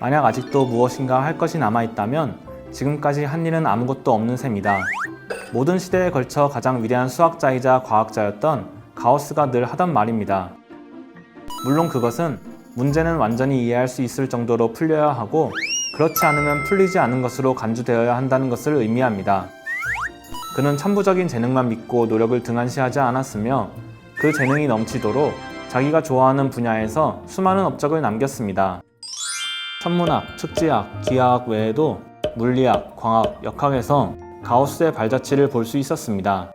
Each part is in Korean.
만약 아직도 무엇인가 할 것이 남아있다면 지금까지 한 일은 아무것도 없는 셈이다. 모든 시대에 걸쳐 가장 위대한 수학자이자 과학자였던 가우스가 늘 하던 말입니다. 물론 그것은 문제는 완전히 이해할 수 있을 정도로 풀려야 하고 그렇지 않으면 풀리지 않은 것으로 간주되어야 한다는 것을 의미합니다. 그는 천부적인 재능만 믿고 노력을 등한시하지 않았으며 그 재능이 넘치도록 자기가 좋아하는 분야에서 수많은 업적을 남겼습니다. 천문학, 측지학, 기하학 외에도 물리학, 광학, 역학에서 가우스의 발자취를 볼 수 있었습니다.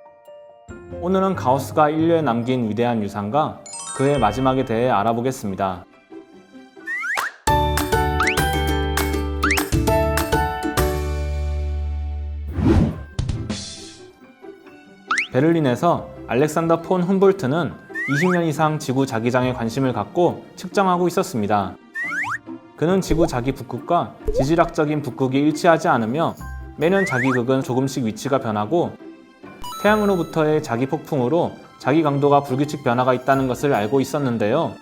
오늘은 가우스가 인류에 남긴 위대한 유산과 그의 마지막에 대해 알아보겠습니다. 베를린에서 알렉산더 폰 훔볼트는 20년 이상 지구 자기장에 관심을 갖고 측정하고 있었습니다. 그는 지구 자기 북극과 지질학적인 북극이 일치하지 않으며 매년 자기 극은 조금씩 위치가 변하고 태양으로부터의 자기 폭풍으로 자기 강도가 불규칙 변화가 있다는 것을 알고 있었는데요.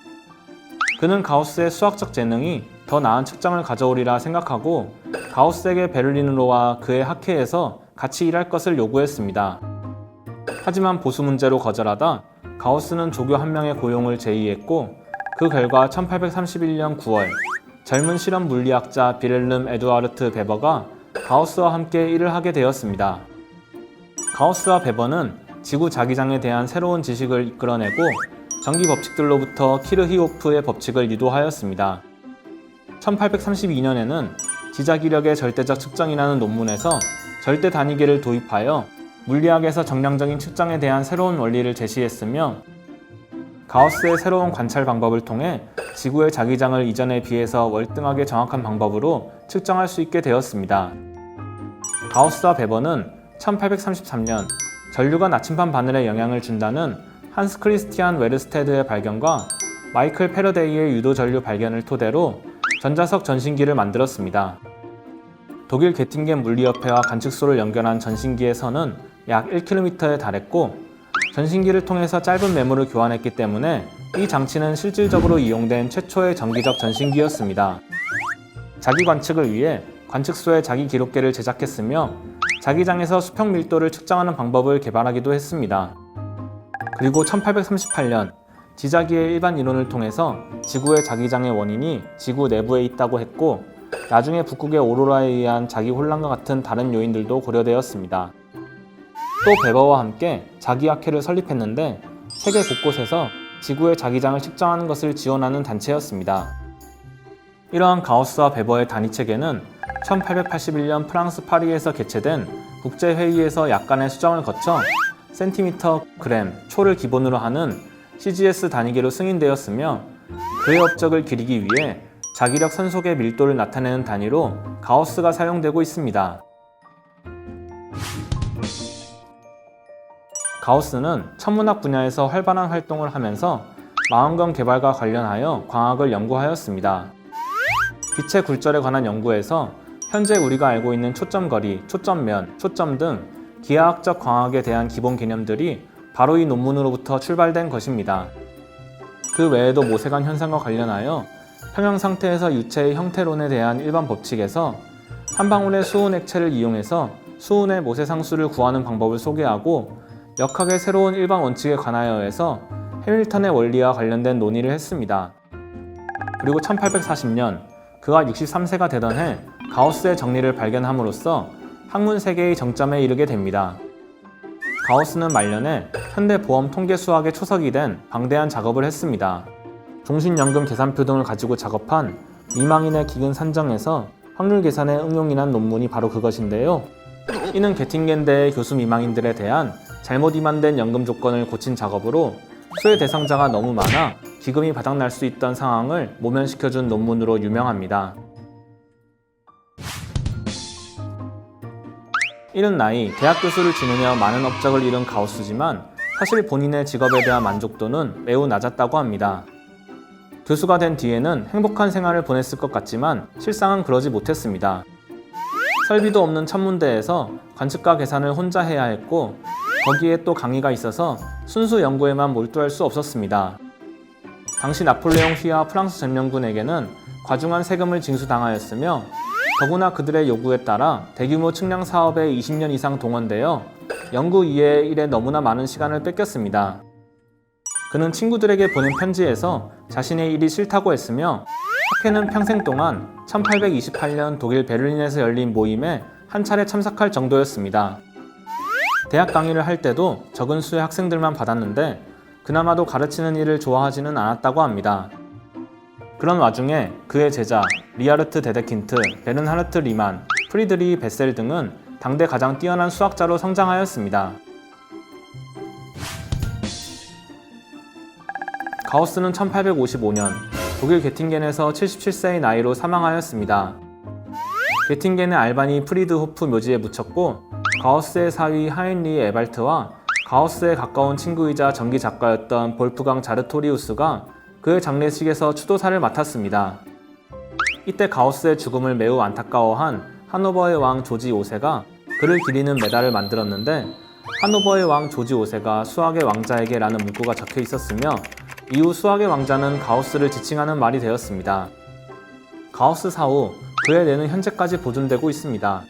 그는 가우스의 수학적 재능이 더 나은 측정을 가져오리라 생각하고 가우스에게 베를린으로 와 그의 학회에서 같이 일할 것을 요구했습니다. 하지만 보수 문제로 거절하다 가우스는 조교 한 명의 고용을 제의했고 그 결과 1831년 9월 젊은 실험 물리학자 비렐름 에두아르트 베버가 가우스와 함께 일을 하게 되었습니다. 가우스와 베버는 지구 자기장에 대한 새로운 지식을 이끌어내고 전기 법칙들로부터 키르히호프의 법칙을 유도하였습니다. 1832년에는 지자기력의 절대적 측정이라는 논문에서 절대 단위계를 도입하여 물리학에서 정량적인 측정에 대한 새로운 원리를 제시했으며 가우스의 새로운 관찰 방법을 통해 지구의 자기장을 이전에 비해서 월등하게 정확한 방법으로 측정할 수 있게 되었습니다. 가우스와 베버는 1833년 전류가 나침반 바늘에 영향을 준다는 한스 크리스티안 웨르스테드의 발견과 마이클 패러데이의 유도 전류 발견을 토대로 전자석 전신기를 만들었습니다. 독일 게팅겐 물리협회와 관측소를 연결한 전신기의 선은 약 1km에 달했고 전신기를 통해서 짧은 매물을 교환했기 때문에 이 장치는 실질적으로 이용된 최초의 정기적 전신기였습니다. 자기 관측을 위해 관측소에 자기 기록계를 제작했으며 자기장에서 수평 밀도를 측정하는 방법을 개발하기도 했습니다. 그리고 1838년 지자기의 일반 이론을 통해서 지구의 자기장의 원인이 지구 내부에 있다고 했고 나중에 북극의 오로라에 의한 자기 혼란과 같은 다른 요인들도 고려되었습니다. 또 베버와 함께 자기학회를 설립했는데 세계 곳곳에서 지구의 자기장을 측정하는 것을 지원하는 단체였습니다. 이러한 가우스와 베버의 단위체계는 1881년 프랑스 파리에서 개최된 국제회의에서 약간의 수정을 거쳐 센티미터, 그램, 초를 기본으로 하는 CGS 단위계로 승인되었으며 그의 업적을 기리기 위해 자기력 선속의 밀도를 나타내는 단위로 가우스가 사용되고 있습니다. 가우스는 천문학 분야에서 활발한 활동을 하면서 망원경 개발과 관련하여 광학을 연구하였습니다. 빛의 굴절에 관한 연구에서 현재 우리가 알고 있는 초점거리, 초점면, 초점 등 기하학적 광학에 대한 기본 개념들이 바로 이 논문으로부터 출발된 것입니다. 그 외에도 모세관 현상과 관련하여 평형 상태에서 유체의 형태론에 대한 일반 법칙에서 한 방울의 수은 액체를 이용해서 수은의 모세상수를 구하는 방법을 소개하고 역학의 새로운 일반 원칙에 관하여에서 해밀턴의 원리와 관련된 논의를 했습니다. 그리고 1840년 그가 63세가 되던 해 가우스의 정리를 발견함으로써 학문 세계의 정점에 이르게 됩니다. 가우스는 말년에 현대 보험 통계 수학의 초석이 된 방대한 작업을 했습니다. 종신연금 계산표 등을 가지고 작업한 미망인의 기근 산정에서 확률 계산의 응용이란 논문이 바로 그것인데요. 이는 게팅겐대의 교수 미망인들에 대한 잘못 임한된 연금 조건을 고친 작업으로 수혜 대상자가 너무 많아 기금이 바닥날 수 있던 상황을 모면시켜준 논문으로 유명합니다. 이른 나이 대학 교수를 지내며 많은 업적을 이룬 가우스지만 사실 본인의 직업에 대한 만족도는 매우 낮았다고 합니다. 교수가 된 뒤에는 행복한 생활을 보냈을 것 같지만 실상은 그러지 못했습니다. 설비도 없는 천문대에서 관측과 계산을 혼자 해야 했고 거기에 또 강의가 있어서 순수 연구에만 몰두할 수 없었습니다. 당시 나폴레옹 휘하 프랑스 점령군에게는 과중한 세금을 징수당하였으며 더구나 그들의 요구에 따라 대규모 측량 사업에 20년 이상 동원되어 연구 이외의 일에 너무나 많은 시간을 뺏겼습니다. 그는 친구들에게 보낸 편지에서 자신의 일이 싫다고 했으며 하케는 평생 동안 1828년 독일 베를린에서 열린 모임에 한 차례 참석할 정도였습니다. 대학 강의를 할 때도 적은 수의 학생들만 받았는데 그나마도 가르치는 일을 좋아하지는 않았다고 합니다. 그런 와중에 그의 제자 리하르트 데데킨트, 베른하르트 리만, 프리드리히 베셀 등은 당대 가장 뛰어난 수학자로 성장하였습니다. 가우스는 1855년 독일 게팅겐에서 77세의 나이로 사망하였습니다. 게팅겐의 알바니 프리드호프 묘지에 묻혔고 가우스의 사위 하인리히 에발트와 가우스의 가까운 친구이자 전기 작가였던 볼프강 자르토리우스가 그의 장례식에서 추도사를 맡았습니다. 이때 가우스의 죽음을 매우 안타까워한 하노버의 왕 조지 5세가 그를 기리는 메달을 만들었는데 하노버의 왕 조지 5세가 수학의 왕자에게 라는 문구가 적혀 있었으며 이후 수학의 왕자는 가우스를 지칭하는 말이 되었습니다. 가우스 사후 그의 뇌는 현재까지 보존되고 있습니다.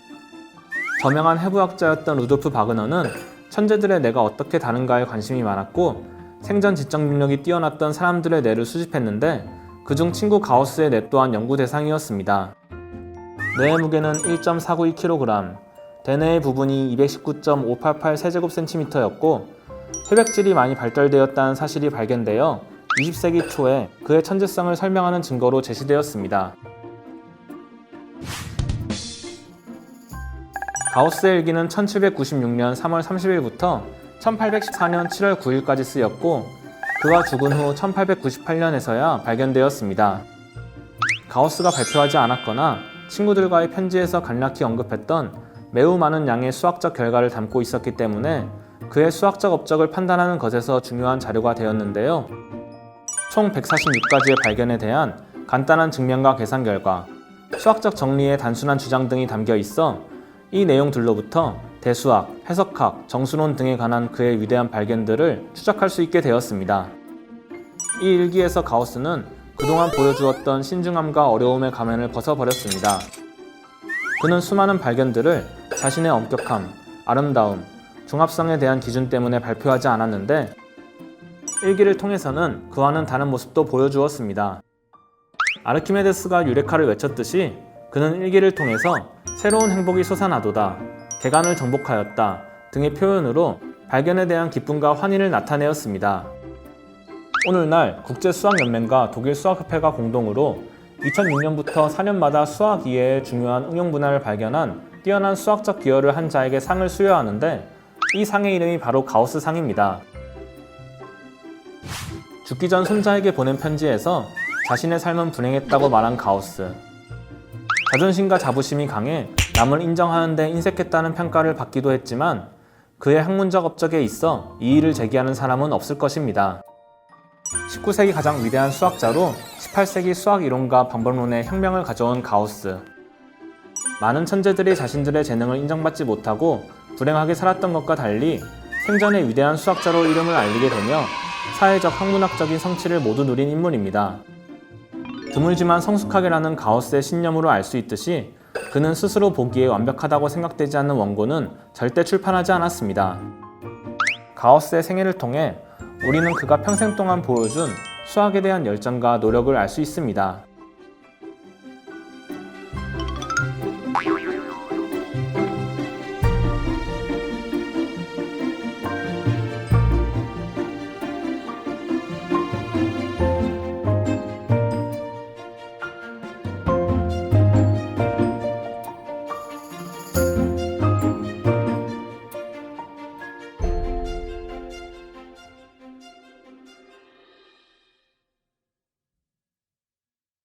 저명한 해부학자였던 루돌프 바그너는 천재들의 뇌가 어떻게 다른가에 관심이 많았고 생전 지적 능력이 뛰어났던 사람들의 뇌를 수집했는데 그중 친구 가우스의 뇌 또한 연구 대상이었습니다. 뇌의 무게는 1.492kg, 대뇌의 부분이 219.588 세제곱센티미터였고 혈액질이 많이 발달되었다는 사실이 발견되어 20세기 초에 그의 천재성을 설명하는 증거로 제시되었습니다. 가우스의 일기는 1796년 3월 30일부터 1814년 7월 9일까지 쓰였고 그가 죽은 후 1898년에서야 발견되었습니다. 가우스가 발표하지 않았거나 친구들과의 편지에서 간략히 언급했던 매우 많은 양의 수학적 결과를 담고 있었기 때문에 그의 수학적 업적을 판단하는 것에서 중요한 자료가 되었는데요. 총 146가지의 발견에 대한 간단한 증명과 계산 결과, 수학적 정리의 단순한 주장 등이 담겨 있어 이 내용들로부터 대수학, 해석학, 정수론 등에 관한 그의 위대한 발견들을 추적할 수 있게 되었습니다. 이 일기에서 가우스는 그동안 보여주었던 신중함과 어려움의 가면을 벗어버렸습니다. 그는 수많은 발견들을 자신의 엄격함, 아름다움, 종합성에 대한 기준 때문에 발표하지 않았는데 일기를 통해서는 그와는 다른 모습도 보여주었습니다. 아르키메데스가 유레카를 외쳤듯이 그는 일기를 통해서 새로운 행복이 솟아나도다, 개간을 정복하였다 등의 표현으로 발견에 대한 기쁨과 환희를 나타내었습니다. 오늘날 국제수학연맹과 독일수학협회가 공동으로 2006년부터 4년마다 수학 이해의 중요한 응용 분야를 발견한 뛰어난 수학적 기여를 한 자에게 상을 수여하는데 이 상의 이름이 바로 가우스 상입니다. 죽기 전 손자에게 보낸 편지에서 자신의 삶은 불행했다고 말한 가우스. 자존심과 자부심이 강해 남을 인정하는 데 인색했다는 평가를 받기도 했지만 그의 학문적 업적에 있어 이의를 제기하는 사람은 없을 것입니다. 19세기 가장 위대한 수학자로 18세기 수학 이론과 방법론의 혁명을 가져온 가우스. 많은 천재들이 자신들의 재능을 인정받지 못하고 불행하게 살았던 것과 달리 생전에 위대한 수학자로 이름을 알리게 되며 사회적 학문학적인 성취를 모두 누린 인물입니다. 드물지만 성숙하게라는 가우스의 신념으로 알 수 있듯이 그는 스스로 보기에 완벽하다고 생각되지 않는 원고는 절대 출판하지 않았습니다. 가우스의 생애를 통해 우리는 그가 평생 동안 보여준 수학에 대한 열정과 노력을 알 수 있습니다.